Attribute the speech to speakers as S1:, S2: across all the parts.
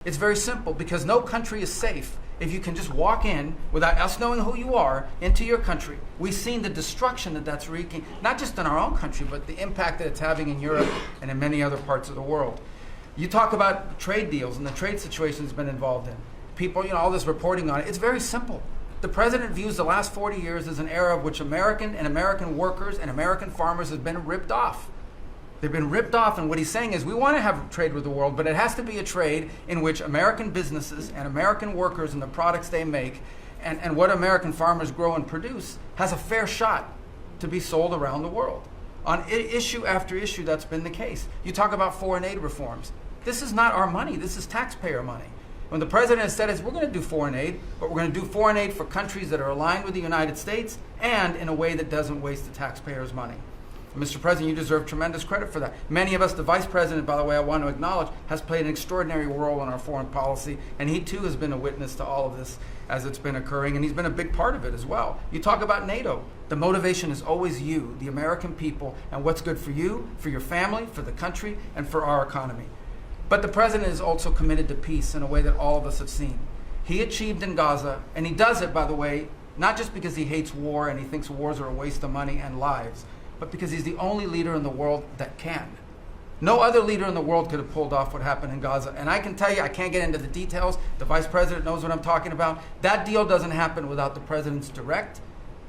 S1: It's very simple, because no country is safe if you can just walk in without us knowing who you are into your country. We've seen the destruction that that's wreaking, not just in our own country, but the impact that it's having in Europe and in many other parts of the world. You talk about trade deals and the trade situation has been involved in. People, all this reporting on it. It's very simple. The president views the last 40 years as an era of which American workers and American farmers have been ripped off. They've been ripped off, and what he's saying is we want to have trade with the world, but it has to be a trade in which American businesses and American workers and the products they make and what American farmers grow and produce has a fair shot to be sold around the world. On issue after issue, that's been the case. You talk about foreign aid reforms. This is not our money. This is taxpayer money. When the president has said is we're going to do foreign aid, but we're going to do foreign aid for countries that are aligned with the United States and in a way that doesn't waste the taxpayers' money. Mr. President, you deserve tremendous credit for that. Many of us, the Vice President, by the way, I want to acknowledge, has played an extraordinary role in our foreign policy, and he too has been a witness to all of this as it's been occurring, and he's been a big part of it as well. You talk about NATO. The motivation is always you, the American people, and what's good for you, for your family, for the country, and for our economy. But the President is also committed to peace in a way that all of us have seen. He achieved in Gaza, and he does it, by the way, not just because he hates war and he thinks wars are a waste of money and lives, but because he's the only leader in the world that can. No other leader in the world could have pulled off what happened in Gaza. And I can tell you, I can't get into the details. The Vice President knows what I'm talking about. That deal doesn't happen without the President's direct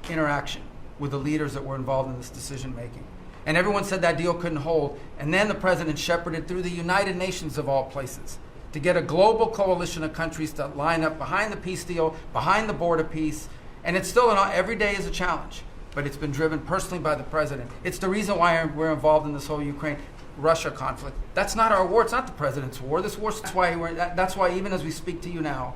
S1: interaction with the leaders that were involved in this decision making. And everyone said that deal couldn't hold. And then the President shepherded through the United Nations of all places to get a global coalition of countries to line up behind the peace deal, behind the border peace. And it's still, every day is a challenge. But it's been driven personally by the president. It's the reason why we're involved in this whole Ukraine-Russia conflict. That's not our war. It's not the president's war. That's why even as we speak to you now,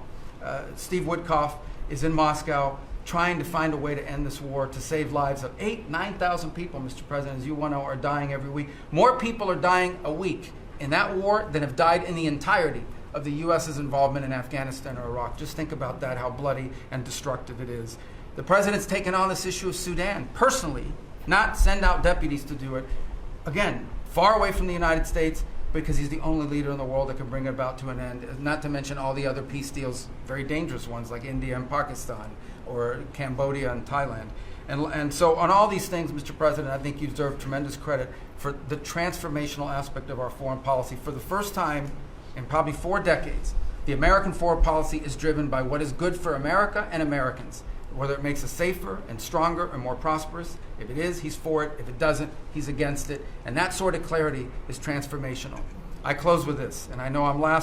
S1: Steve Witkoff is in Moscow trying to find a way to end this war, to save lives of 9,000 people, Mr. President, as you want to know, are dying every week. More people are dying a week in that war than have died in the entirety of the U.S.'s involvement in Afghanistan or Iraq. Just think about that, how bloody and destructive it is. The president's taken on this issue of Sudan personally, not send out deputies to do it. Again, far away from the United States, because he's the only leader in the world that can bring it about to an end, not to mention all the other peace deals, very dangerous ones like India and Pakistan, or Cambodia and Thailand. And so on all these things, Mr. President, I think you deserve tremendous credit for the transformational aspect of our foreign policy. For the first time in probably 4 decades, the American foreign policy is driven by what is good for America and Americans. Whether it makes us safer and stronger and more prosperous. If it is, he's for it. If it doesn't, he's against it. And that sort of clarity is transformational. I close with this, and I know I'm last.